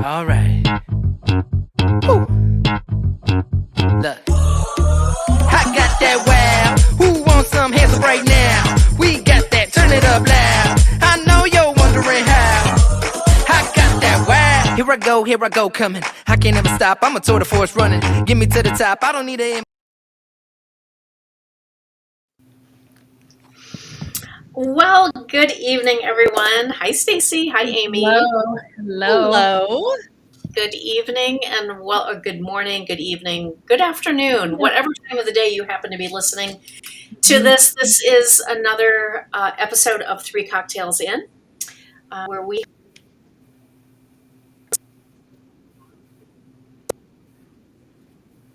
All right. Woo. Look. I got that wow. Who wants some hands up right now? We got that. Turn it up loud. I know you're wondering how. I got that wow. Here I go, coming. I can't ever stop. I'm a tour de force running. Get me to the top. I don't need a. Well, good evening, everyone. Hi, Stacy. Hi, Amy. Hello. Good evening and good morning, good evening, good afternoon, whatever time of the day you happen to be listening to this. This is another episode of Three Cocktails In, where we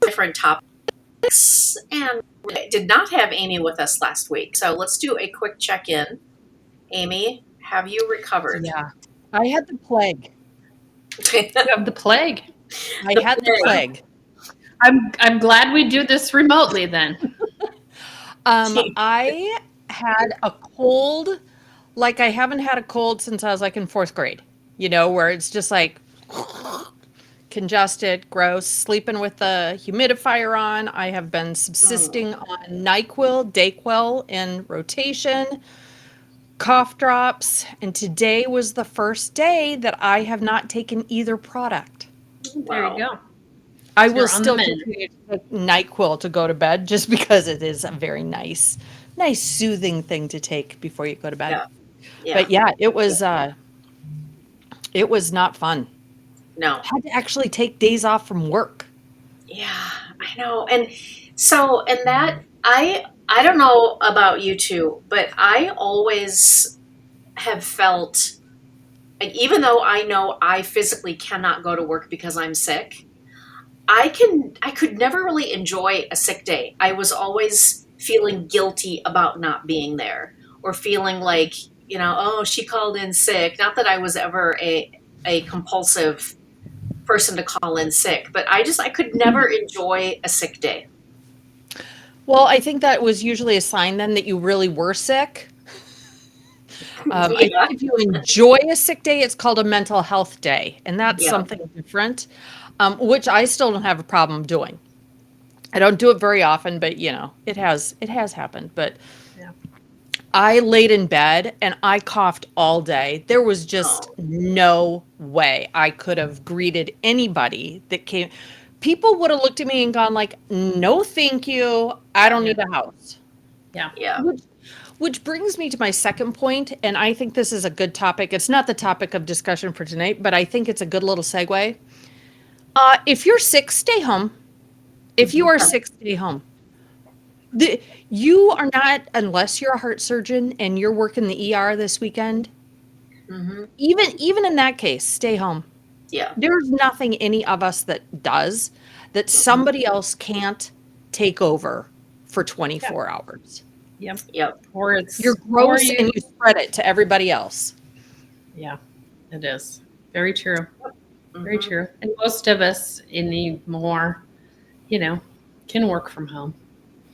different topics, and we did not have Amy with us last week. So let's do a quick check-in. Amy, have you recovered? Yeah. I had the plague. You have the plague. I had the plague. I'm glad we do this remotely then. I had a cold like I haven't had a cold since I was like in 4th grade. You know, where it's just like congested, gross, sleeping with the humidifier on. I have been subsisting on NyQuil, Dayquil in rotation, cough drops, and today was the first day that I have not taken either product. There you go. I will still continue to take NyQuil to go to bed just because it is a very nice soothing thing to take before you go to bed. Yeah. But yeah, it was not fun. No. I had to actually take days off from work. Yeah, I know. And so, and that, I don't know about you two, but I always have felt, like, even though I know I physically cannot go to work because I'm sick, I could never really enjoy a sick day. I was always feeling guilty about not being there, or feeling like, you know, oh, she called in sick. Not that I was ever a compulsive person to call in sick, but I could never enjoy a sick day. Well, I think that was usually a sign then that you really were sick. I think if you enjoy a sick day, it's called a mental health day, and that's something different, which I still don't have a problem doing. I don't do it very often, but you know, it has happened. But I laid in bed and I coughed all day. There was just no way I could have greeted anybody that came. People would have looked at me and gone like, no, thank you. I don't need a house. Yeah. Which brings me to my second point, and I think this is a good topic. It's not the topic of discussion for tonight, but I think it's a good little segue. If you're sick, stay home. If you are sick, stay home. You are not, unless you're a heart surgeon and you're working the ER this weekend, even in that case, stay home. Yeah. There's nothing any of us that does that somebody else can't take over for 24 hours. Yep. Or it's You're gross and you spread it to everybody else. Yeah, it is. Very true. Very true. And most of us anymore, you know, can work from home.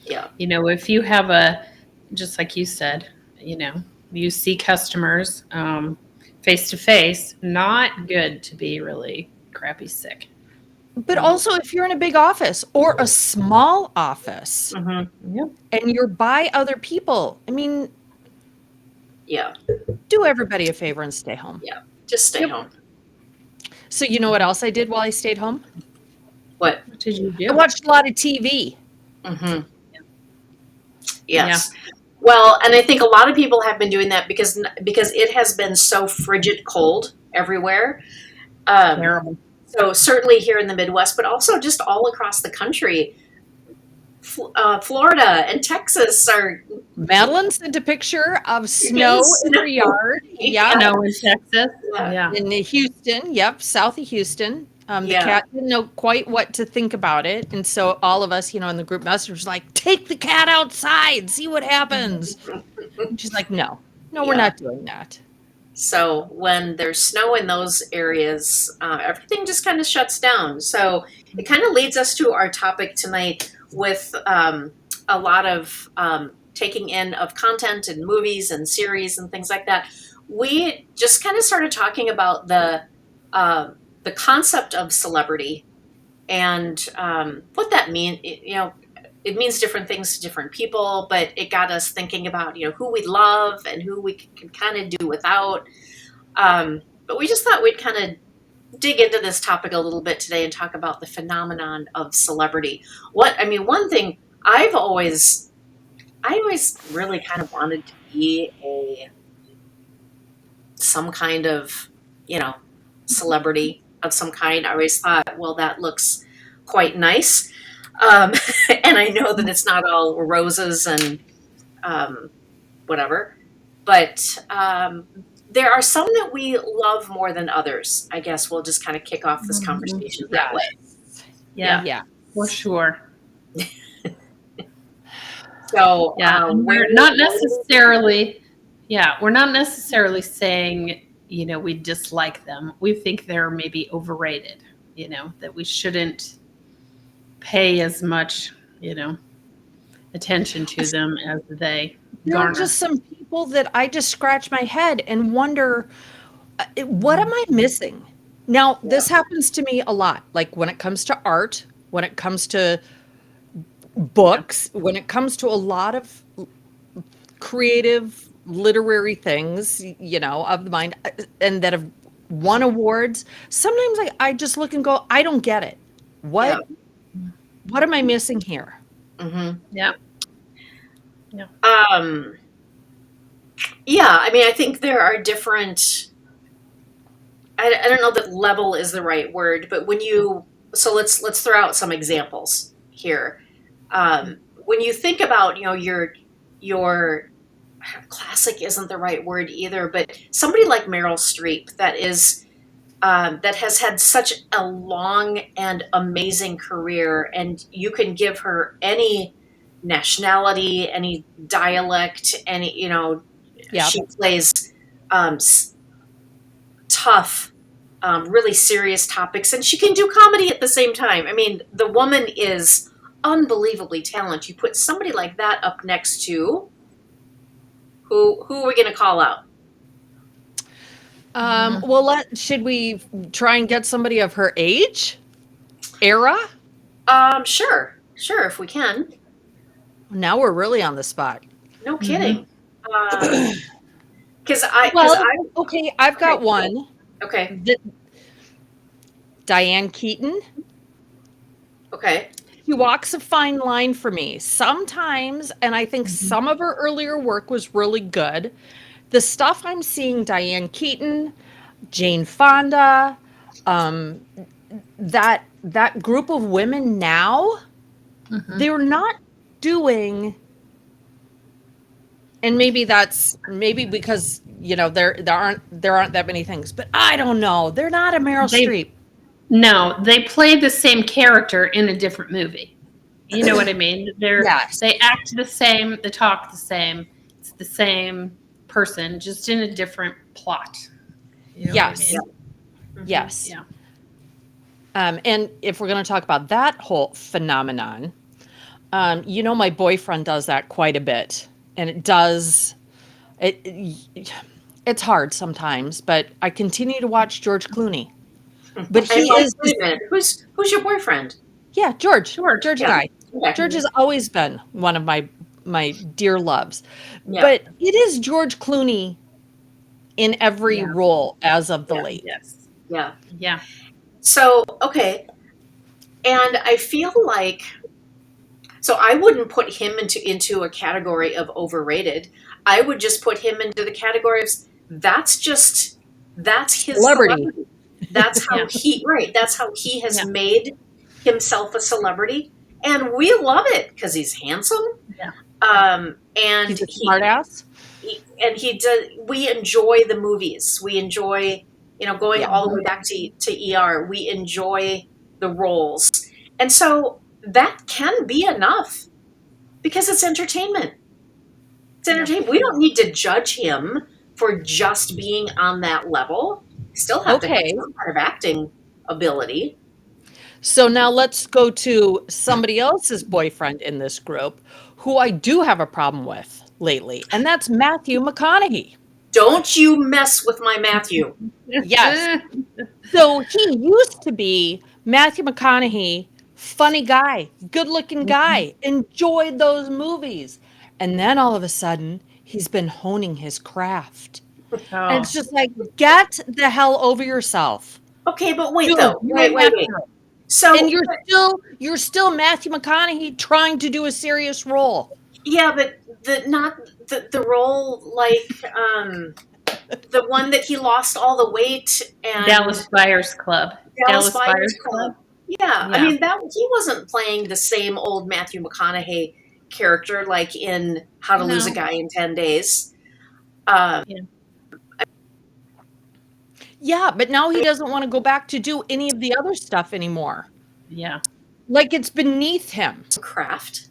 Yeah. You know, if you have just like you said, you know, you see customers face to face, not good to be really crappy sick. But also if you're in a big office or a small office and you're by other people, I mean, do everybody a favor and stay home. Yeah. Just stay home. So you know what else I did while I stayed home? What did you do? I watched a lot of TV. Yes. Yeah. Well, and I think a lot of people have been doing that because it has been so frigid cold everywhere. Terrible. So certainly here in the Midwest, but also just all across the country. Florida and Texas are. Madeline sent a picture of snow in her yard. Yeah, snow in Texas. Yeah. In Houston. Yep, south of Houston. The cat didn't know quite what to think about it. And so all of us, you know, in the group message was like, take the cat outside, see what happens. And she's like, no, we're not doing that. So when there's snow in those areas, everything just kind of shuts down. So it kind of leads us to our topic tonight with a lot of taking in of content and movies and series and things like that. We just kind of started talking about the the concept of celebrity and what that means. It means different things to different people, but it got us thinking about who we love and who we can kind of do without. But we just thought we'd kind of dig into this topic a little bit today and talk about the phenomenon of celebrity. One thing I always really kind of wanted to be some kind of, celebrity of some kind. I always thought, well, that looks quite nice. And I know that it's not all roses and whatever, but there are some that we love more than others. I guess we'll just kind of kick off this conversation that way. Yeah. For sure. So we're not necessarily saying, we dislike them. We think they're maybe overrated, that we shouldn't pay as much, attention to them as they There garner. are just some people that I just scratch my head and wonder, what am I missing? Now, this happens to me a lot, like when it comes to art, when it comes to books, when it comes to a lot of creative literary things, of the mind, and that have won awards. Sometimes I just look and go, I don't get it. What am I missing here? Mm-hmm. Yeah. I think there are different. I don't know that level is the right word, but let's throw out some examples here. When you think about your classic isn't the right word either, but somebody like Meryl Streep that has had such a long and amazing career, and you can give her any nationality, any dialect, she plays tough, really serious topics, and she can do comedy at the same time. I mean, the woman is unbelievably talented. You put somebody like that up next to who are we going to call out? Well, should we try and get somebody of her age, era? Sure, if we can. Now we're really on the spot. No kidding. Okay, I've got one. Okay. Diane Keaton. Okay. She walks a fine line for me sometimes, and I think some of her earlier work was really good. The stuff I'm seeing, Diane Keaton, Jane Fonda, that group of women now, they're not doing, and maybe because there aren't that many things, but I don't know. They're not a Meryl Streep. No, they play the same character in a different movie. You know what I mean? They act the same, they talk the same. It's the same person, just in a different plot. You know yes. What I mean? Yes. Yeah. And if we're going to talk about that whole phenomenon, my boyfriend does that quite a bit, and it's hard sometimes, but I continue to watch George Clooney. But he is. Wait a minute. Who's your boyfriend? Yeah, George and I. Okay. George has always been one of my dear loves. Yeah. But it is George Clooney in every role as of the late. Yes. Yeah. Yeah. So, okay. And I feel like, so I wouldn't put him into a category of overrated. I would just put him into the category of that's his celebrity. That's how that's how he has made himself a celebrity. And we love it because he's handsome. Yeah. And he's a smart ass. We enjoy the movies. We enjoy, going all the way back to ER. We enjoy the roles. And so that can be enough because it's entertainment. It's entertainment. We don't need to judge him for just being on that level. Still have to have some kind of acting ability. So now let's go to somebody else's boyfriend in this group who I do have a problem with lately, and that's Matthew McConaughey. Don't you mess with my Matthew. Yes. So he used to be Matthew McConaughey, funny guy, good-looking guy, enjoyed those movies. And then all of a sudden, he's been honing his craft. And Oh, it's just like, get the hell over yourself. Okay, but wait Dude, though. you're Wait, an wait, wait. actor. And So, you're still Matthew McConaughey trying to do a serious role. yeah, but the role like the one that he lost all the weight and Dallas Buyers Club. Dallas Buyers Club. Yeah, I Yeah. mean that he wasn't playing the same old Matthew McConaughey character like in How to Lose a No. Guy in 10 Days. Um, Yeah, but now he doesn't want to go back to do any of the other stuff anymore. Yeah. Like it's beneath him. craft.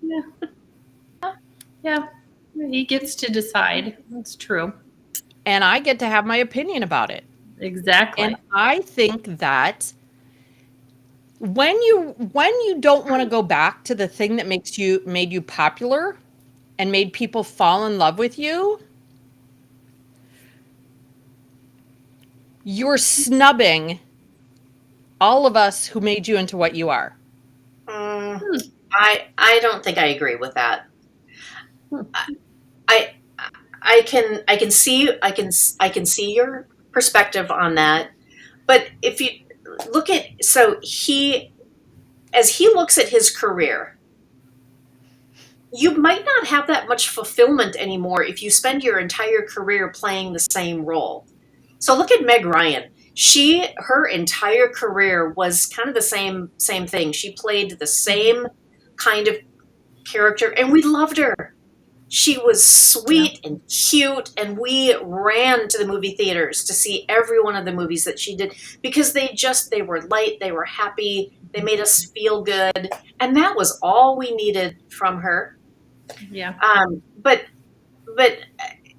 Yeah. Yeah. He gets to decide. That's true. And I get to have my opinion about it. Exactly. And I think that when you don't want to go back to the thing that made you popular and made people fall in love with you, you're snubbing all of us who made you into what you are. I don't think I agree with that. I I can see your perspective on that, but if you look at as he looks at his career, you might not have that much fulfillment anymore if you spend your entire career playing the same role. So look at Meg Ryan. Her entire career was kind of the same thing. She played the same kind of character, and we loved her. She was sweet and cute, and we ran to the movie theaters to see every one of the movies that she did because they were light, they were happy, they made us feel good, and that was all we needed from her. Yeah. But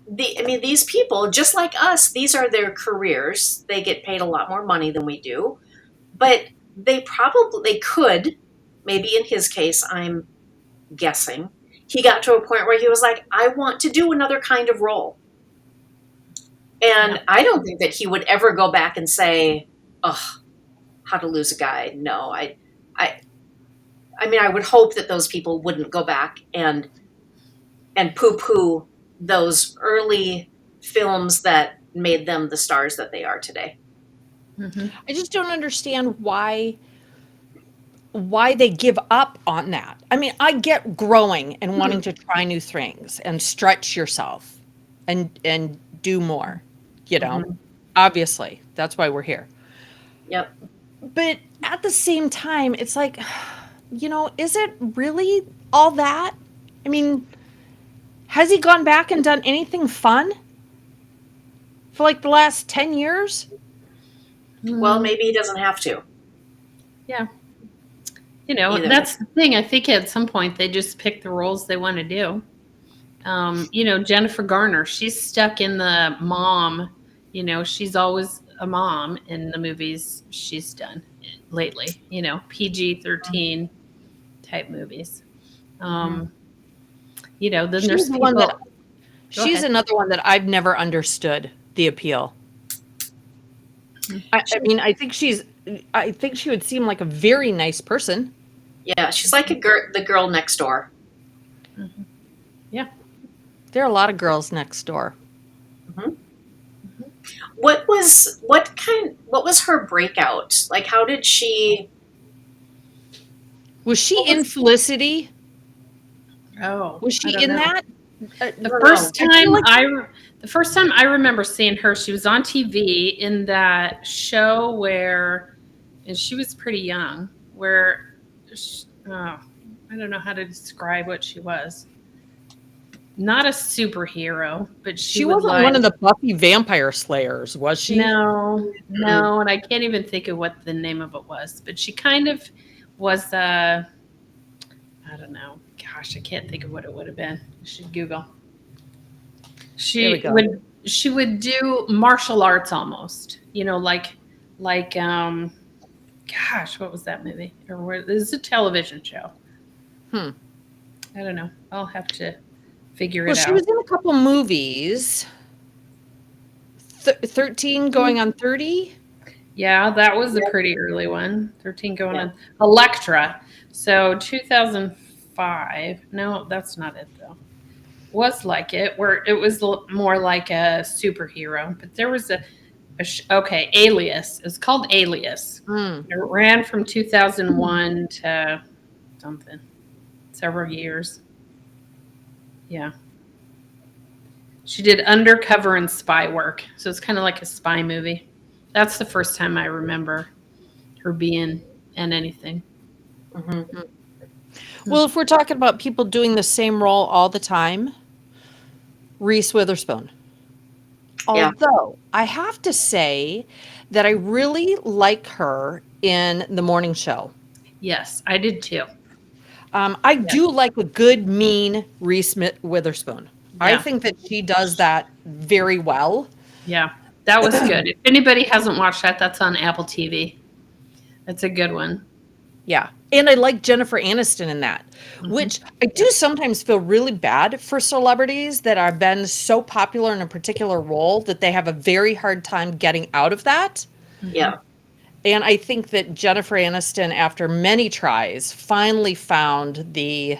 these people, just like us, these are their careers. They get paid a lot more money than we do, but they could, maybe in his case, I'm guessing, he got to a point where he was like, I want to do another kind of role. And I don't think that he would ever go back and say, oh, How to Lose a Guy. No, I mean, I would hope that those people wouldn't go back and poo-poo those early films that made them the stars that they are today. Mm-hmm. I just don't understand why they give up on that. I mean, I get growing and wanting to try new things and stretch yourself and do more, Obviously, that's why we're here. Yep. But at the same time, it's like, is it really all that? I mean, has he gone back and done anything fun for like the last 10 years? Well, maybe he doesn't have to. Yeah. Either. That's the thing. I think at some point they just pick the roles they want to do. Jennifer Garner, she's stuck in the mom, she's always a mom in the movies she's done lately, PG-13 type movies. Then there's people. She's another one that I've never understood the appeal. I mean, I think she would seem like a very nice person. Yeah, she's like the girl next door. Mm-hmm. Yeah. There are a lot of girls next door. Mm-hmm. What was her breakout? Like, how did she? Was she in Felicity? Oh, was she in that? The first time I remember seeing her, she was on TV in that show and she was pretty young, I don't know how to describe what she was. Not a superhero, but she wasn't one of the Buffy vampire slayers, was she? No, and I can't even think of what the name of it was, but she kind of was I don't know. Gosh, I can't think of what it would have been. I should Google. She would do martial arts almost, gosh, what was that movie? This is a television show. I don't know. I'll have to figure it out. Well, she was in a couple movies. 13 going on 30? Yeah, that was a pretty early one. 13 going on. Electra. So 2005. No, that's not it though. Was like it, where it was more like a superhero. But there was okay, Alias. It's called Alias. Mm. It ran from 2001 to something, several years. Yeah. She did undercover and spy work. So it's kind of like a spy movie. That's the first time I remember her being in anything. Mm-hmm. Well, if we're talking about people doing the same role all the time, Reese Witherspoon. Yeah. Although I have to say that I really like her in the morning show. Yes, I did too. I do like a good, mean Reese Witherspoon. I Yeah. think that she does that very well. Yeah, that was good. If anybody hasn't watched that, that's on Apple TV. That's a good one. Yeah. And I like Jennifer Aniston in that, which I do sometimes feel really bad for celebrities that have been so popular in a particular role that they have a very hard time getting out of that. Yeah. And I think that Jennifer Aniston, after many tries, finally found the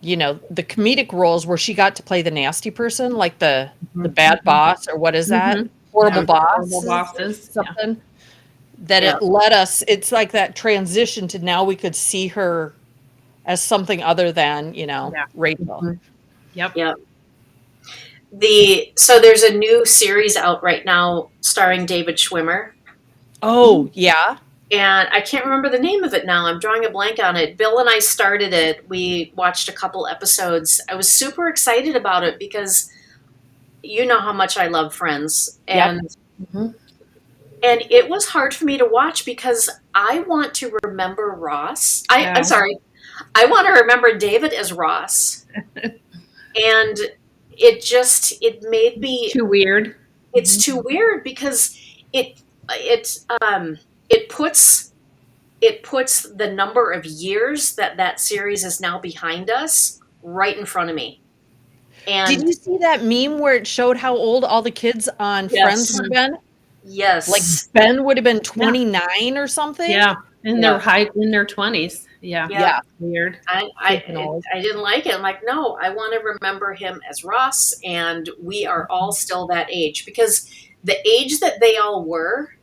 comedic roles where she got to play the nasty person, like the bad boss, or what is that? Horrible boss. Horrible bosses. Something. That it let us, it's like that transition to now we could see her as something other than, Rachel. Yep. Yep. So there's a new series out right now starring David Schwimmer. Oh, yeah. And I can't remember the name of it now. I'm drawing a blank on it. Bill and I started it. We watched a couple episodes. I was super excited about it because you know how much I love Friends. And and it was hard for me to watch because I want to remember Ross. I'm sorry. I want to remember David as Ross. And it made me too weird. It's too weird because it puts the number of years that series is now behind us right in front of me. And did you see that meme where it showed how old all the kids on Friends would have been? Yes. Like Ben would have been 29 or something. Yeah. In their 20s. Yeah. Yeah. Weird. I didn't like it. I'm like, no, I want to remember him as Ross, and we are all still that age, because the age that they all were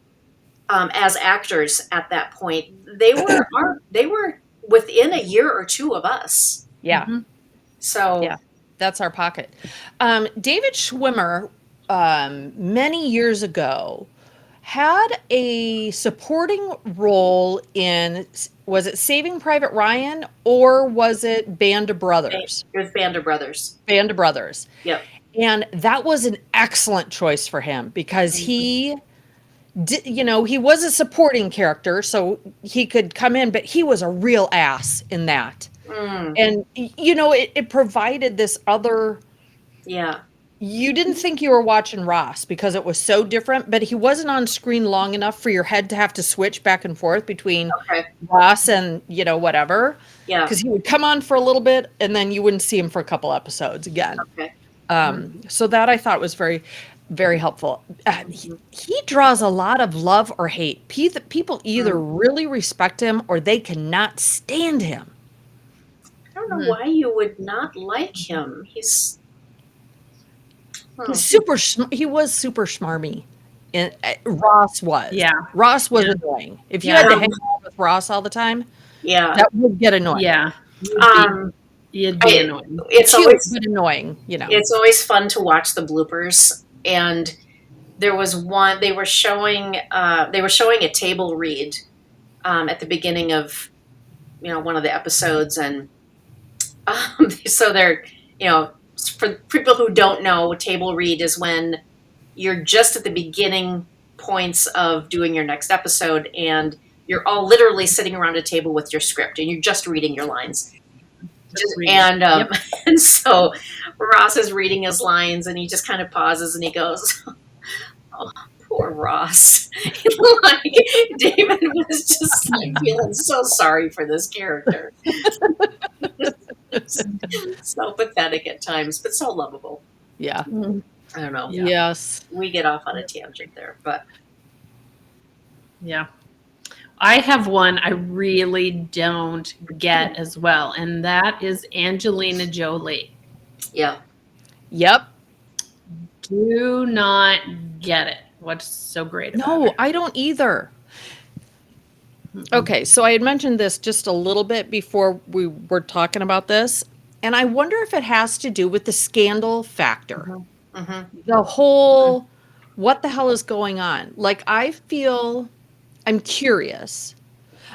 as actors at that point, they were within a year or two of us. Yeah. So yeah, that's our pocket. David Schwimmer, many years ago, had a supporting role in, was it Saving Private Ryan or was it Band of Brothers? It was Band of Brothers. Band of Brothers. Yep. And that was an excellent choice for him because he did, he was a supporting character, so he could come in, but he was a real ass in that. And, it provided this other... Yeah. You didn't think you were watching Ross because it was so different, but he wasn't on screen long enough for your head to have to switch back and forth between Ross and, whatever. Yeah. Because he would come on for a little bit and then you wouldn't see him for a couple episodes again. Okay. So that I thought was very, very helpful. He draws a lot of love or hate. People either really respect him or they cannot stand him. I don't know why you would not like him. He's he was super schmarmy. And Ross was. Yeah. Ross was annoying. If you had to hang out with Ross all the time, that would get annoying. Yeah. You'd be annoying. It's always annoying, It's always fun to watch the bloopers. And there was one they were showing a table read at the beginning of one of the episodes, and so they're for people who don't know, table read is when you're just at the beginning points of doing your next episode and you're all literally sitting around a table with your script and you're just reading your lines. And so Ross is reading his lines and he just kind of pauses and he goes, "Oh, poor Ross." Like David was just like feeling so sorry for this character. So pathetic at times, but so lovable. Yeah. I don't know. Yes. We get off on a tangent there, but Yeah. I have one I really don't get as well, and that is Angelina Jolie. Yeah. Yep. Do not get it. What's so great about No, her? I don't either. Okay, so I had mentioned this just a little bit before we were talking about this, and I wonder if it has to do with the scandal factor. The whole, what the hell is going on? Like, I feel, I'm curious.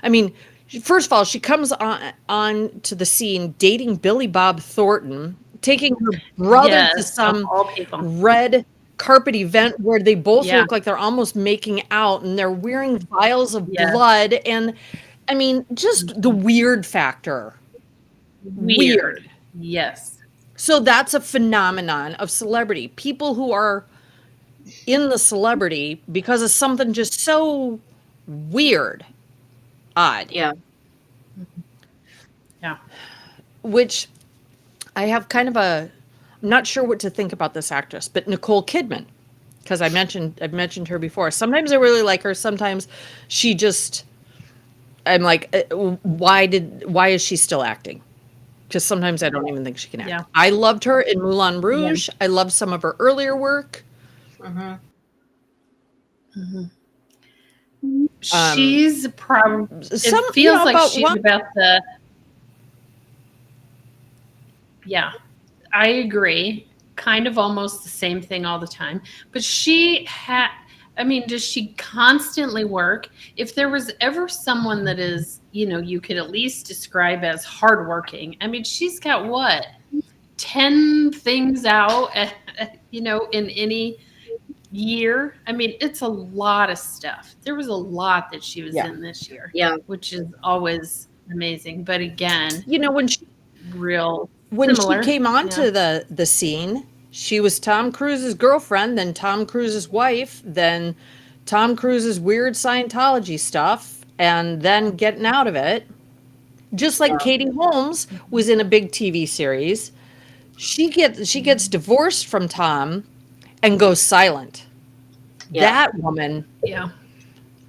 I mean, first of all, she comes on to the scene dating Billy Bob Thornton, taking her brother to Yes, of some all people. red carpet event where they both Yeah. look like they're almost making out and they're wearing vials of Yes. blood. And I mean, just the weird factor. Weird. Yes. So that's a phenomenon of celebrity. People who are in the celebrity because of something just so weird, odd. Yeah. Yeah. Which I have kind of a, I'm not sure what to think about this actress, but Nicole Kidman, because I've mentioned her before. Sometimes I really like her. Sometimes she just, I'm like, why is she still acting? Because sometimes I don't even think she can act. Yeah. I loved her in Moulin Rouge. I loved some of her earlier work. She's probably, Some, it feels like about she's one, about the, yeah, I agree. Kind of almost the same thing all the time. But she had, I mean, does she constantly work? If there was ever someone that is, you could at least describe as hardworking, I mean, she's got what, 10 things out, in any year. I mean, it's a lot of stuff. There was a lot that she was in this year, which is always amazing. But again, when she real when similar. she came onto the scene, she was Tom Cruise's girlfriend, then Tom Cruise's wife, then Tom Cruise's weird Scientology stuff, and then getting out of it. Just like Katie Holmes was in a big TV series, she gets divorced from Tom and goes silent. That woman,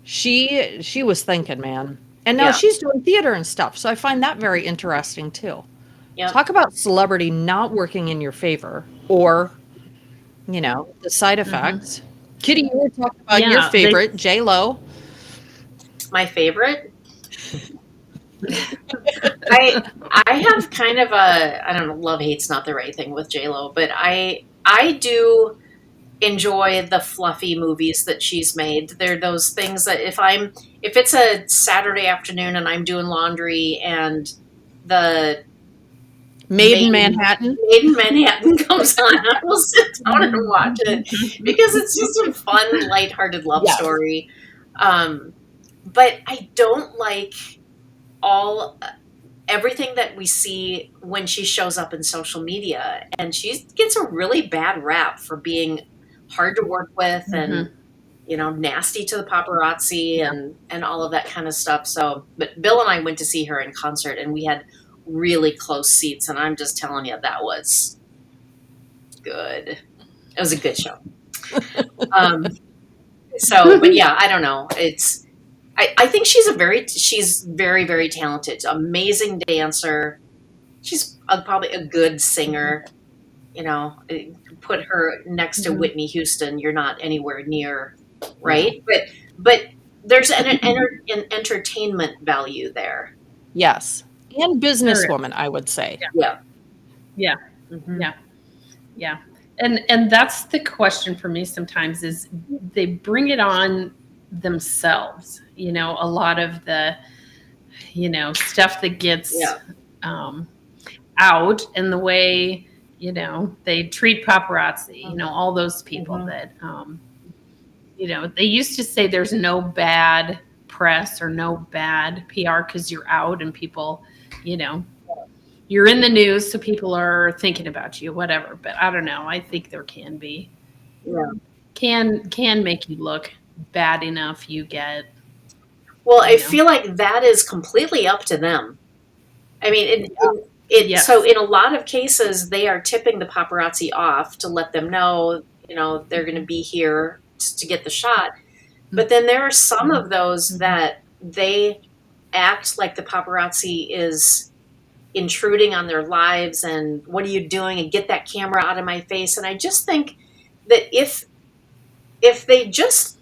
she was thinking, man. And now she's doing theater and stuff. So I find that very interesting too. Talk about celebrity not working in your favor or, the side effects. Kitty, you were talking about your favorite, J-Lo. My favorite? I have kind of a, I don't know, love-hate's not the right thing with J-Lo, but I do enjoy the fluffy movies that she's made. They're those things that if it's a Saturday afternoon and I'm doing laundry and the Made in Manhattan comes on, I will sit down and watch it because it's just a fun, lighthearted love story. But I don't like everything that we see when she shows up in social media, and she gets a really bad rap for being hard to work with and nasty to the paparazzi and all of that kind of stuff. So, but Bill and I went to see her in concert, and we had really close seats, and I'm just telling you, that was good. It was a good show. But yeah, I don't know. I think she's very, very talented, amazing dancer. She's probably a good singer. Put her next to Whitney Houston, you're not anywhere near, right? But there's an entertainment value there. Yes. And businesswoman, I would say. Yeah. Yeah. Mm-hmm. Yeah. And that's the question for me sometimes is they bring it on themselves, a lot of the, stuff that gets out and the way, they treat paparazzi, all those people that, they used to say there's no bad press or no bad PR because you're out and people, you're in the news, so people are thinking about you, whatever. But I don't know. I think there can be, can make you look bad enough. You get. Well, I feel like that is completely up to them. I mean, so in a lot of cases, they are tipping the paparazzi off to let them know, they're going to be here to get the shot. But then there are some of those that they act like the paparazzi is intruding on their lives and what are you doing and get that camera out of my face. And I just think that if they just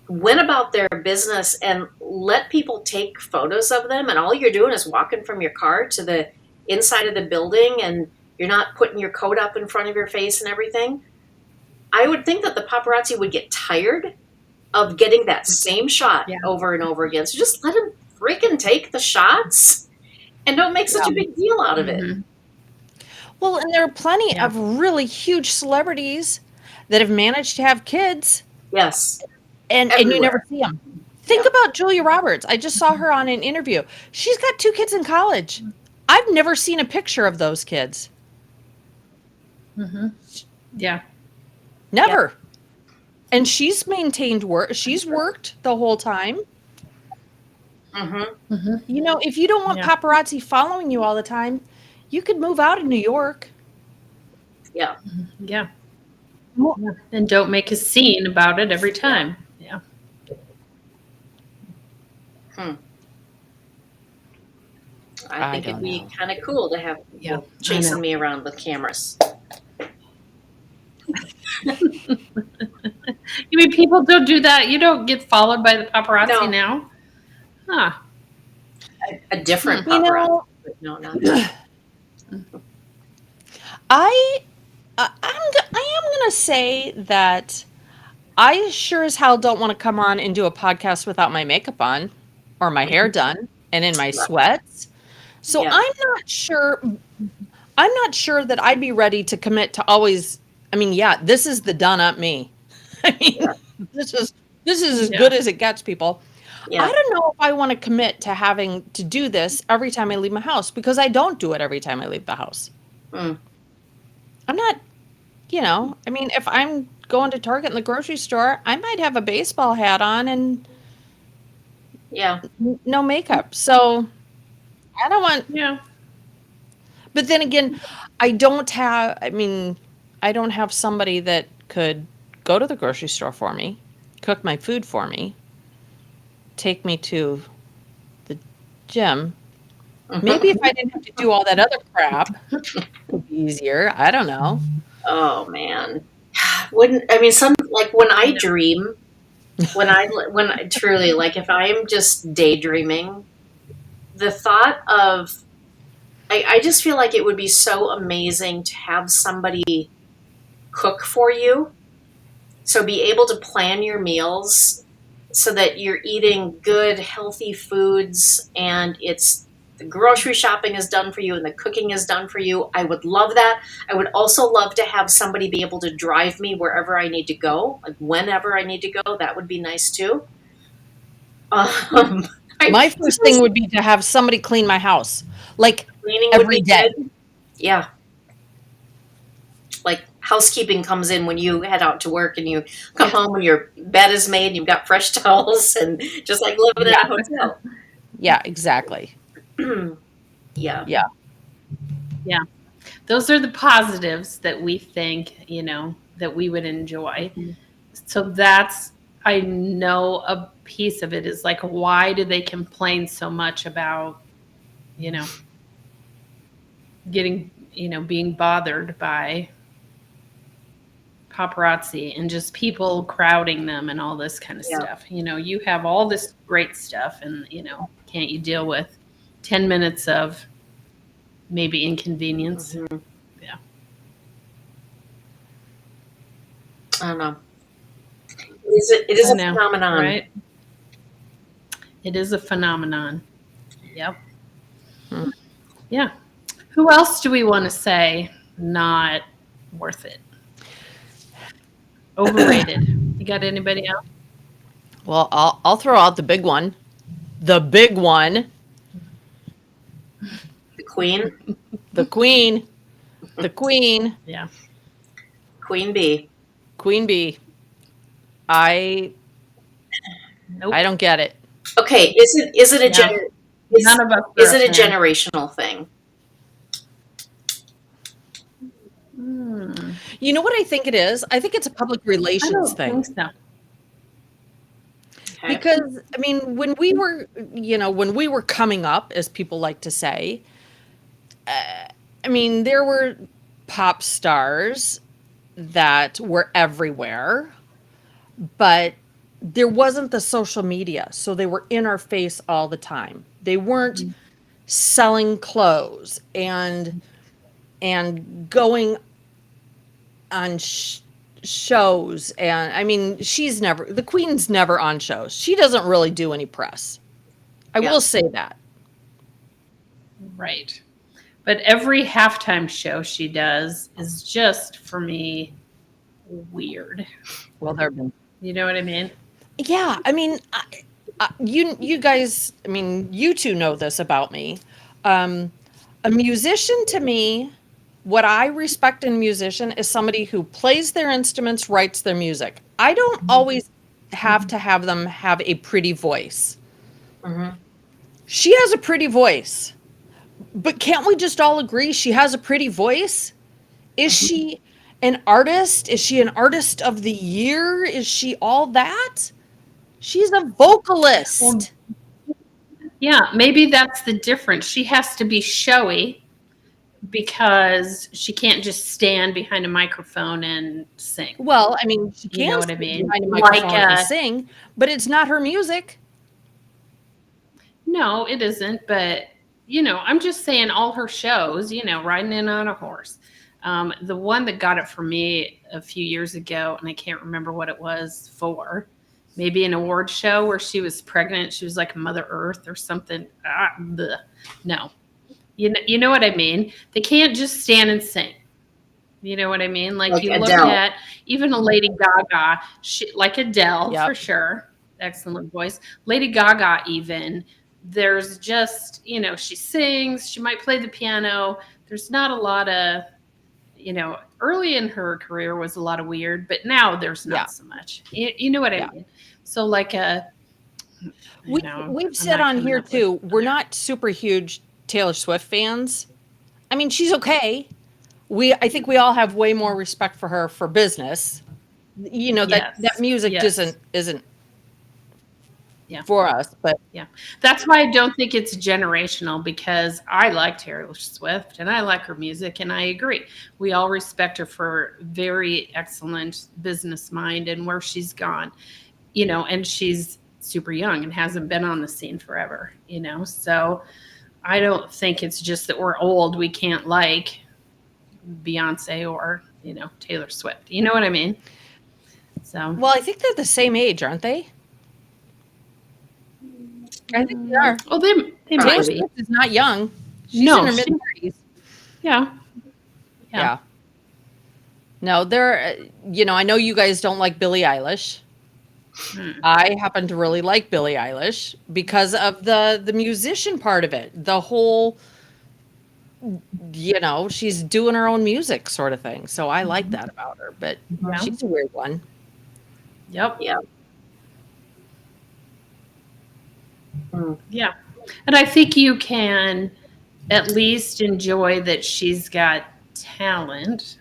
went about their business and let people take photos of them, and all you're doing is walking from your car to the inside of the building and you're not putting your coat up in front of your face and everything, I would think that the paparazzi would get tired of getting that same shot over and over again. So just let them freaking take the shots and don't make such a big deal out of it. Well, and there are plenty of really huge celebrities that have managed to have kids. Yes. And you never see them. Think about Julia Roberts. I just saw her on an interview. She's got 2 kids in college. I've never seen a picture of those kids. Yeah. Never. And she's maintained work. She's worked the whole time. You know, if you don't want paparazzi following you all the time, you could move out of New York. Yeah. Yeah. And don't make a scene about it every time. Yeah. I think it'd be kind of cool to have people chasing me around with cameras. You mean people don't do that? You don't get followed by the paparazzi now? Huh. A different paparazzi. No, not that. I am gonna say that I sure as hell don't want to come on and do a podcast without my makeup on or my hair done and in my sweats. So I'm not sure that I'd be ready to commit to always. I mean, this is the done up me. I mean, this is as good as it gets, people. I don't know if I want to commit to having to do this every time I leave my house, because I don't do it every time I leave the house. I'm not, I mean, if I'm going to Target in the grocery store, I might have a baseball hat on and no makeup. So I don't want, but then again, I don't have somebody that could go to the grocery store for me, cook my food for me, take me to the gym. Maybe if I didn't have to do all that other crap, it would be easier. I don't know. Oh man. When I dream, when I truly, like, if I am just daydreaming, the thought of, I just feel like it would be so amazing to have somebody cook for you. So be able to plan your meals so that you're eating good, healthy foods, and the grocery shopping is done for you and the cooking is done for you. I would love that. I would also love to have somebody be able to drive me wherever I need to go, like whenever I need to go. That would be nice too. My first thing would be to have somebody clean my house, like cleaning every day. Good. Yeah. Like housekeeping comes in when you head out to work and you come home and your bed is made and you've got fresh towels and just like living in a hotel. Yeah, exactly. Yeah. Those are the positives that we think, that we would enjoy. So I know a piece of it is like, why do they complain so much about, getting, being bothered by paparazzi and just people crowding them and all this kind of stuff. You have all this great stuff and, can't you deal with 10 minutes of maybe inconvenience? Yeah. I don't know. It is a phenomenon. Right? It is a phenomenon. Yep. Yeah. Who else do we want to say not worth it? Overrated. You got anybody else? Well, I'll throw out the big one. The big one. The queen. The queen. The queen. Yeah. Queen bee. Queen bee. I don't get it. Okay, is it a None of us is it a generational thing? You know what I think it is? I think it's a public relations thing. I think so. Okay. Because I mean, when we were coming up, as people like to say, I mean, there were pop stars that were everywhere, but there wasn't the social media, so they were in our face all the time. They weren't selling clothes and going on shows. And I mean, the queen's never on shows. She doesn't really do any press. I Yeah. will say that. Right. But every halftime show she does is just, for me, weird. Well, there have been. You know what I mean? Yeah, I mean, you guys, I mean, you two know this about me. Um, a musician to me, what I respect in a musician is somebody who plays their instruments, writes their music. I don't always have to have them have a pretty voice. Mm-hmm. She has a pretty voice, but can't we just all agree she has a pretty voice? Is she an artist? Is she an artist of the year? Is she all that? She's a vocalist. Well, yeah, maybe that's the difference. She has to be showy because she can't just stand behind a microphone and sing. Well, I mean, she You know can what I stand mean? behind a Like, microphone and sing, but it's not her music. no, it isn't. But, I'm just saying all her shows, riding in on a horse. The one that got it for me a few years ago, and I can't remember what it was for, maybe an award show where she was pregnant. She was like Mother Earth or something. No. You know what I mean? They can't just stand and sing. You know what I mean? Like you look Adele. at even a Lady Gaga, like Adele Yep. for sure. Excellent voice. Lady Gaga, even, there's just, she sings, she might play the piano. There's not a lot of, early in her career was a lot of weird, but now there's not so much. You know what I mean? So like We've said on here too, we're not super huge Taylor Swift fans. I mean, she's okay. I think we all have way more respect for her for business. That music isn't for us, but yeah, that's why I don't think it's generational, because I like Taylor Swift and I like her music, and I agree. We all respect her for very excellent business mind and where she's gone, and she's super young and hasn't been on the scene forever, so I don't think it's just that we're old. We can't like Beyonce or, Taylor Swift. You know what I mean? So, well, I think they're the same age, aren't they? I think they are. well, they Taylor might be. Swift is not young. She's No, in her mid-30s. Yeah. No, I know you guys don't like Billie Eilish. I happen to really like Billie Eilish because of the musician part of it. The whole, she's doing her own music sort of thing. So I like that about her, but she's a weird one. Yep. Yeah. Yeah. And I think you can at least enjoy that she's got talent.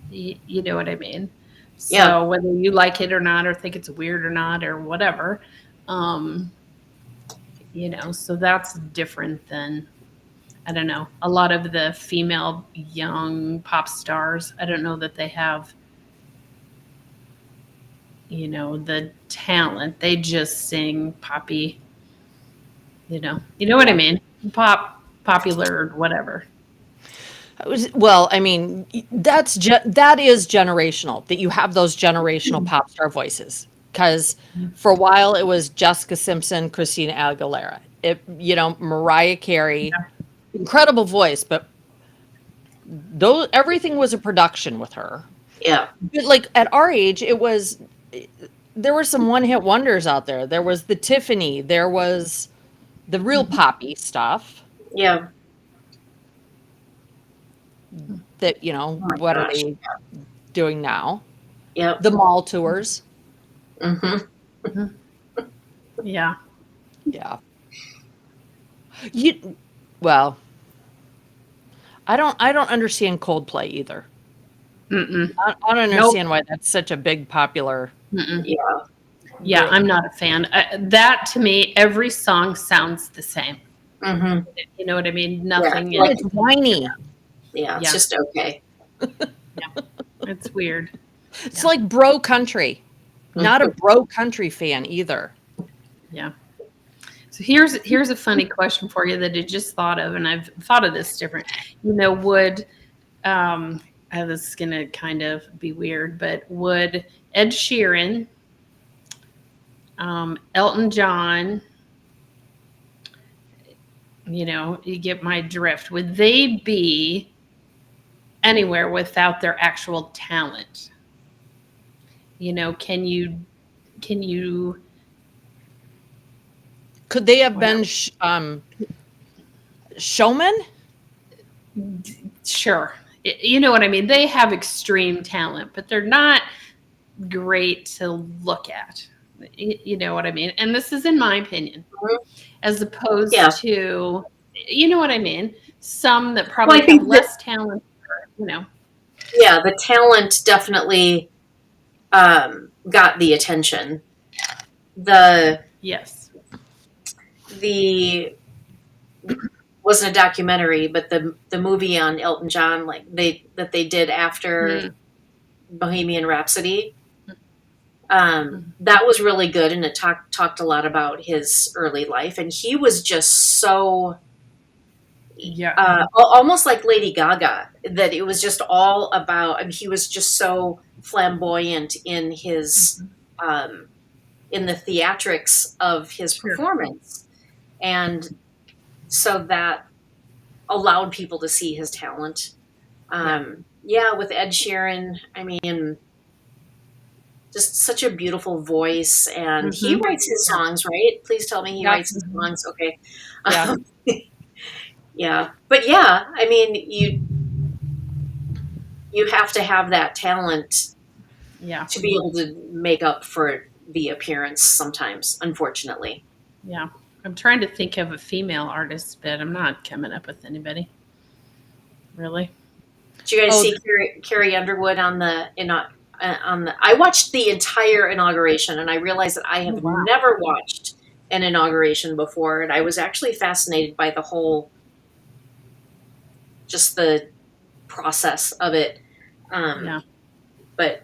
You know what I mean? So whether you like it or not, or think it's weird or not, or whatever, so that's different than, I don't know, a lot of the female young pop stars. I don't know that they have, the talent. They just sing poppy, you know what I mean? Popular, whatever. Well, I mean, that is generational, that you have those generational pop star voices. Because for a while it was Jessica Simpson, Christina Aguilera. Mariah Carey, incredible voice, but everything was a production with her. Yeah. But like at our age, there were some one-hit wonders out there. There was the Tiffany, there was the real poppy stuff. Yeah. That, what are they doing now? Yeah. The mall tours. Mm-hmm. Yeah. Yeah. I don't understand Coldplay either. Mm-mm. I don't understand why that's such a big popular. Yeah. Yeah, I'm not a fan. That to me, every song sounds the same. Mm-hmm. You know what I mean? Nothing. like- It's whiny. Yeah, it's Yeah. just okay. It's weird. It's like bro country. Not a bro country fan either. Yeah. So here's a funny question for you that I just thought of, and I've thought of this different. You know, would this is gonna kind of be weird, but would Ed Sheeran, Elton John, you know, you get my drift, would they be anywhere without their actual talent? You know, can you Could they have been showmen? sure. You know what I mean? They have extreme talent, but they're not great to look at. You know what I mean? And this is in my opinion, as opposed to, you know what I mean? Some that probably have less talent, you know. Yeah, the talent definitely got the attention. The wasn't a documentary, but the movie on Elton John, like they did after Bohemian Rhapsody, that was really good, and it talked a lot about his early life, and he was just so almost like Lady Gaga, that it was just all about. I mean, he was just so flamboyant in his in the theatrics of his performance, and so that allowed people to see his talent. With Ed Sheeran, I mean, just such a beautiful voice, and he writes his songs, right? Please tell me he writes his songs. Okay. But I mean, you have to have that talent to be able to make up for the appearance sometimes, unfortunately. Yeah. I'm trying to think of a female artist, but I'm not coming up with anybody. Really? Did you guys see Carrie Underwood on the I watched the entire inauguration, and I realized that I have never watched an inauguration before, and I was actually fascinated by the whole, just the process of it. But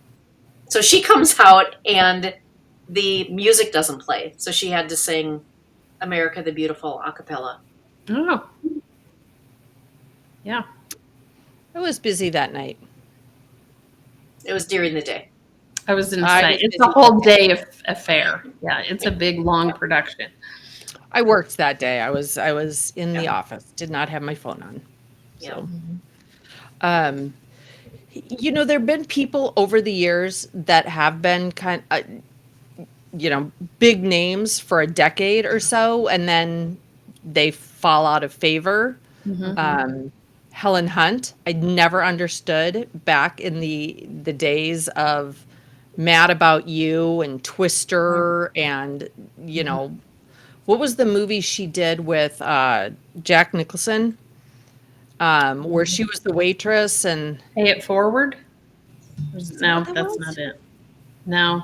so she comes out, and the music doesn't play, so she had to sing America the Beautiful a cappella. Oh. Yeah. I was busy that night. It was during the day. I was inside. It's a whole day affair. Yeah, it's a big, long production. I worked that day. I was in the office. Did not have my phone on. So, you know, there have been people over the years that have been kind of, you know, big names for a decade or so, and then they fall out of favor. Helen Hunt, I never understood back in the days of Mad About You and Twister, and, you know, what was the movie she did with Jack Nicholson, where she was the waitress and Pay It Forward? No, that's not it. No.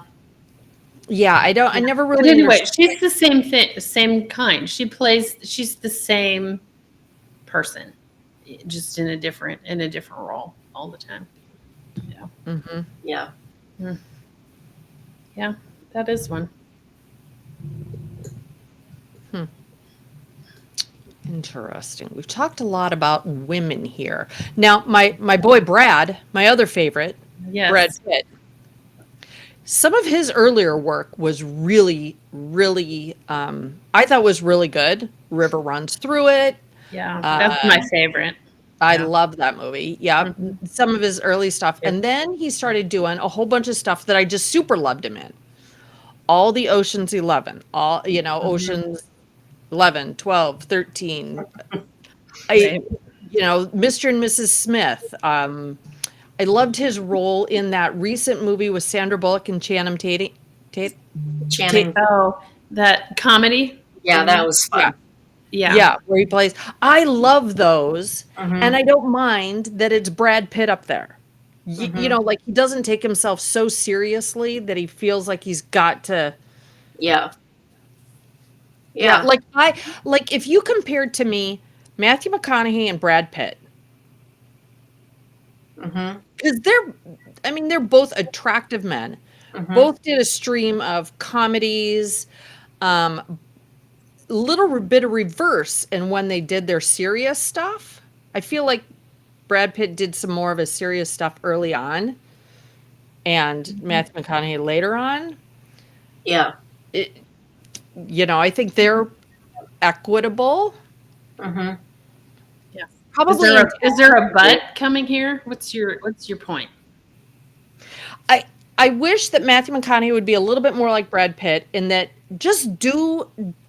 Yeah, I never really. But anyway, she's the same thing, same kind. She's the same person, just in a different role all the time. Yeah, that is one. Interesting. We've talked a lot about women here. Now, my boy Brad, my other favorite, Brad Pitt. Some of his earlier work was really, really, I thought was really good. River Runs Through It. Yeah, that's my favorite. I love that movie. Yeah, some of his early stuff. And then he started doing a whole bunch of stuff that I just super loved him in. All the Ocean's 11, Ocean's 11, 12, 13. Mr. and Mrs. Smith. I loved his role in that recent movie with Sandra Bullock and Channing Tatum. Oh, that comedy? Yeah, that was fun. Yeah, where he plays. I love those, and I don't mind that it's Brad Pitt up there. You know, like he doesn't take himself so seriously that he feels like he's got to Yeah. Yeah, Yeah. like if you compared to me Matthew McConaughey and Brad Pitt, Mm-hmm. because they're both attractive men. Mm-hmm. Both did a stream of comedies, little bit of reverse in when they did their serious stuff. I feel like Brad Pitt did some more of his serious stuff early on, and Matthew McConaughey later on. Yeah. It, I think they're equitable. Mm-hmm. Yeah. Probably Is there a but coming here? What's your point? I wish that Matthew McConaughey would be a little bit more like Brad Pitt in that just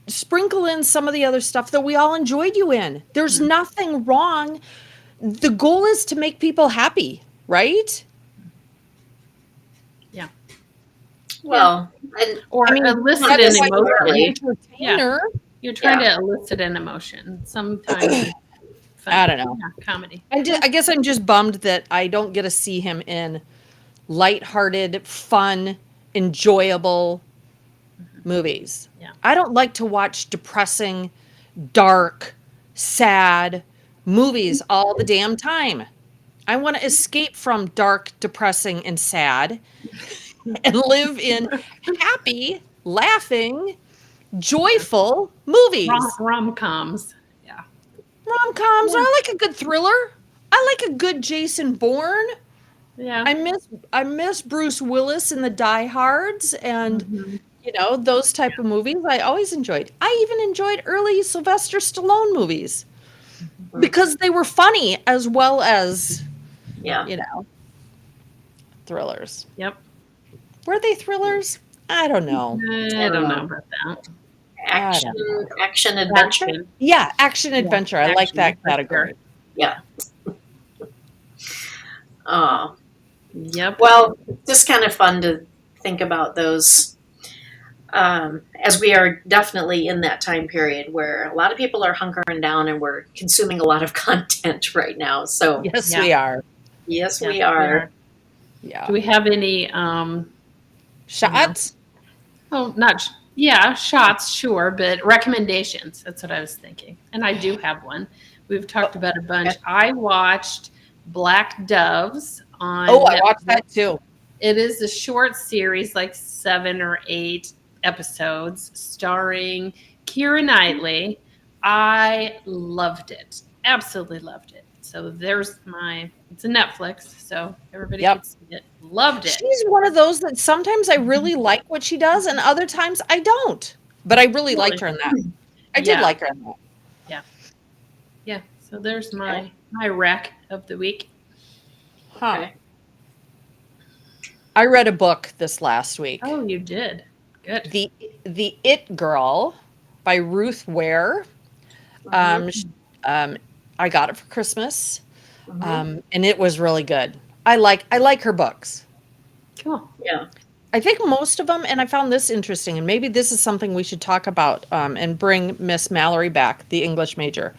sprinkle in some of the other stuff that we all enjoyed you in. There's nothing wrong. The goal is to make people happy, right? Yeah. Well, elicit that an is like emotion. an entertainer. You're trying to elicit an emotion. Sometimes I don't know. Yeah, comedy. I guess I'm just bummed that I don't get to see him in lighthearted, fun, enjoyable movies. Yeah. I don't like to watch depressing, dark, sad movies all the damn time. I want to escape from dark, depressing, and sad and live in happy, laughing, joyful movies. Rom-coms. Yeah. Rom-coms. I like a good thriller. I like a good Jason Bourne. Yeah. I miss Bruce Willis in the Die Hards and those type of movies I always enjoyed. I even enjoyed early Sylvester Stallone movies because they were funny as well as thrillers. Yep. Were they thrillers? I don't know. I don't know about that. Action adventure. Yeah, action adventure. I like that category. Yeah. Yep. Well, just kind of fun to think about those, as we are definitely in that time period where a lot of people are hunkering down and we're consuming a lot of content right now. So yes, we are. Yes, we are. Yeah. Do we have any shots? Shots, sure, but recommendations. That's what I was thinking. And I do have one. We've talked about a bunch. Okay. I watched Black Doves on I watched that too. It is a short series, like 7 or 8 episodes, starring Keira Knightley. I loved it. Absolutely loved it. So it's a Netflix, so everybody can see it. Loved it. She's one of those that sometimes I really like what she does and other times I don't. But I really liked her in that. I did like her in that. Yeah. Yeah. So there's my rec of the week. Huh. Okay. I read a book this last week. Oh, you did. Good. The It Girl by Ruth Ware. I got it for Christmas. And it was really good. I like her books. Cool. Yeah. I think most of them, and I found this interesting, and maybe this is something we should talk about and bring Miss Mallory back, the English major.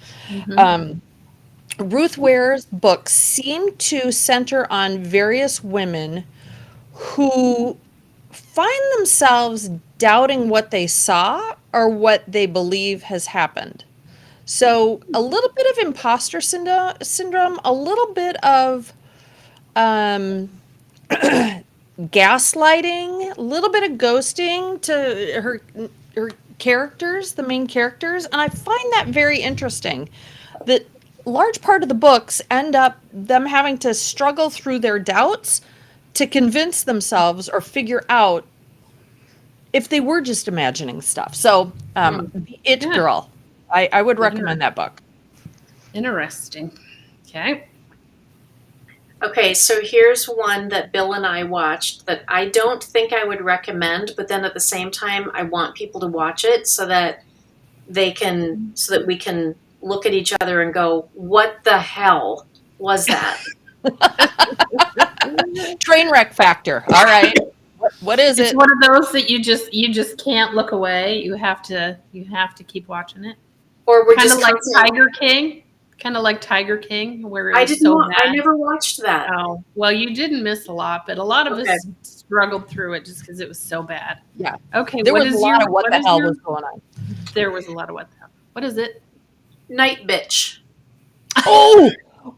Ruth Ware's books seem to center on various women who find themselves doubting what they saw or what they believe has happened. So a little bit of imposter syndrome, a little bit of gaslighting, a little bit of ghosting to her characters, the main characters, and I find that very interesting. That large part of the books end up them having to struggle through their doubts to convince themselves or figure out if they were just imagining stuff. So, The It Girl, I would recommend that book. Interesting. Okay. Okay, so here's one that Bill and I watched that I don't think I would recommend, but then at the same time, I want people to watch it so that we can look at each other and go, "What the hell was that?" Train wreck factor. All right. What is It's it? one of those that you just can't look away. You have to keep watching it. Or we're Kind just of like Tiger King. Kind of like Tiger King, where it I was didn't. so bad. I never watched that. Oh, well, you didn't miss a lot, but a lot of us struggled through it just because it was so bad. Yeah. Okay. There was a lot of what the hell was going on. There was a lot of what the hell. What is it? Night Bitch. Oh,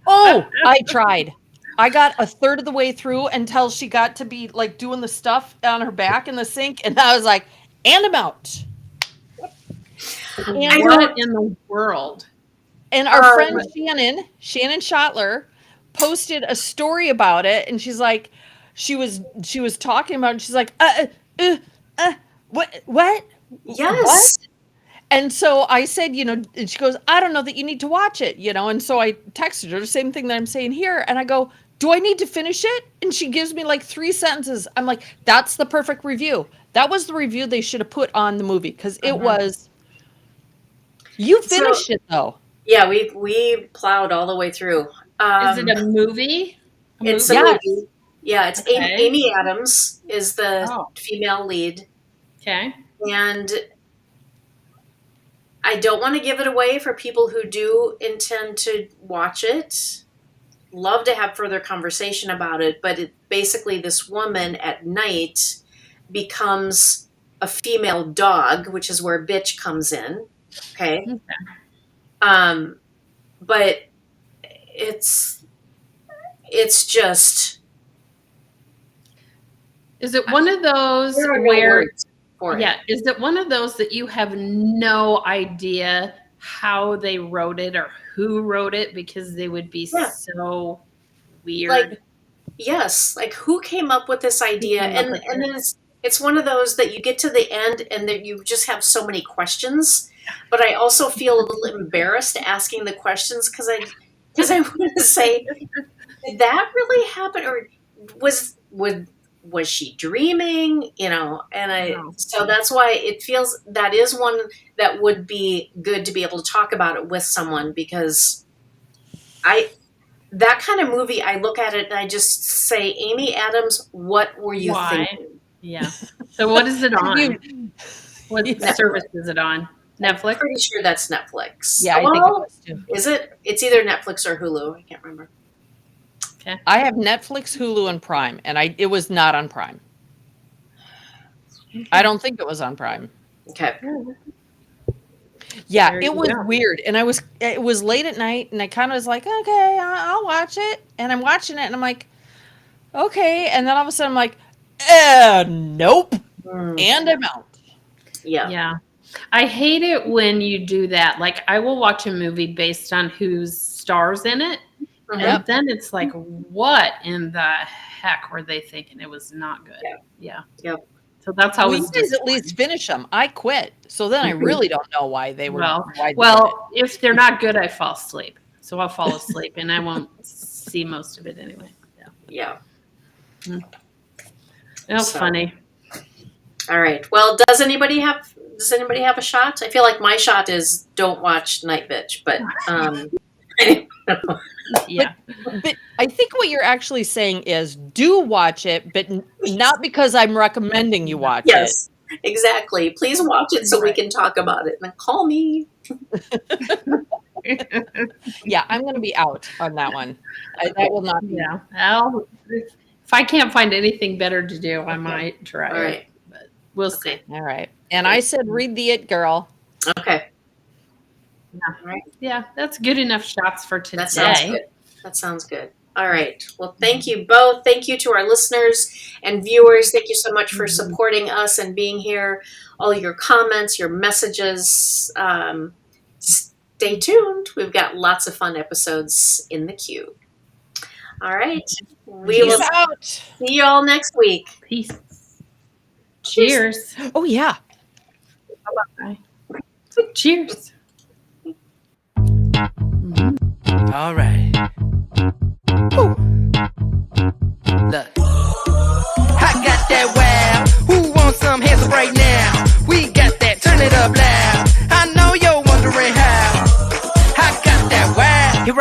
I tried. I got a third of the way through until she got to be like doing the stuff on her back in the sink. And I was like, and I'm out. And what in the world? And our friend Shannon Schottler, posted a story about it. And she's like, she was talking about it. And she's like, what? Yes. What? And so I said, and she goes, I don't know that you need to watch it, And so I texted her the same thing that I'm saying here. And I go, do I need to finish it? And she gives me like 3 sentences. I'm like, that's the perfect review. That was the review they should have put on the movie. Because it was, you finished it though. Yeah, we plowed all the way through. Is it a movie? It's a movie. Yeah, it's Amy Adams is the female lead. Okay. And I don't want to give it away for people who do intend to watch it. Love to have further conversation about it, but basically this woman at night becomes a female dog, which is where bitch comes in. Okay. But it's just. Is it one of those where? Is it one of those that you have no idea how they wrote it or who wrote it because they would be so weird? Like, yes, like who came up with this idea? And then it's one of those that you get to the end and that you just have so many questions. But I also feel a little embarrassed asking the questions because I want to say, did that really happen, or was she dreaming? So that's why it feels that is one that would be good to be able to talk about it with someone, because that kind of movie, I look at it and I just say, Amy Adams, what were you thinking? Yeah. So what is it on? What service is it on? Netflix? I'm pretty sure that's Netflix. Yeah, I think it was too. Is it? It's either Netflix or Hulu. I can't remember. Okay. I have Netflix, Hulu, and Prime, and it was not on Prime. I don't think it was on Prime. Okay. Yeah, it was weird, and it was late at night, and I kind of was like, okay, I'll watch it, and I'm watching it, and I'm like, okay, and then all of a sudden I'm like, nope, and I'm out. Yeah. I hate it when you do that. Like, I will watch a movie based on who's stars in it, and then it's like, what in the heck were they thinking? It was not good. Yeah. Yep. So that's how you guys at least finish them. I quit, so then I really don't know why they were. Well, if they're not good, I fall asleep. So I'll fall asleep, and I won't see most of it anyway. Yeah. That's funny. All right. Well, does anybody have a shot? I feel like my shot is don't watch Night Bitch, but yeah. But I think what you're actually saying is do watch it, but not because I'm recommending you watch it. Yes, exactly. Please watch it so we can talk about it. And call me. Yeah, I'm going to be out on that one. That will not be. Yeah. If I can't find anything better to do, I might try it. But we'll see. All right. And I said read the It Girl. Okay. Yeah, that's good enough shots for today. That sounds good. All right. Well, thank you both. Thank you to our listeners and viewers. Thank you so much for supporting us and being here. All your comments, your messages. Stay tuned. We've got lots of fun episodes in the queue. All right. We will see you all next week. Peace. Cheers. Oh, yeah. Bye. Cheers. All right. Woo. Look, I got that wow. Who wants some hands up right now? We got that. Turn it up loud. I know you're wondering how. I got that wow. Here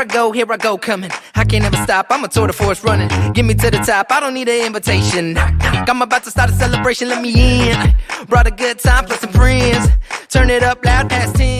I go, coming. I can't ever stop. I'm a tour de force running. Get me to the top. I don't need an invitation. I'm about to start a celebration. Let me in. Brought a good time plus some friends. Turn it up loud past 10.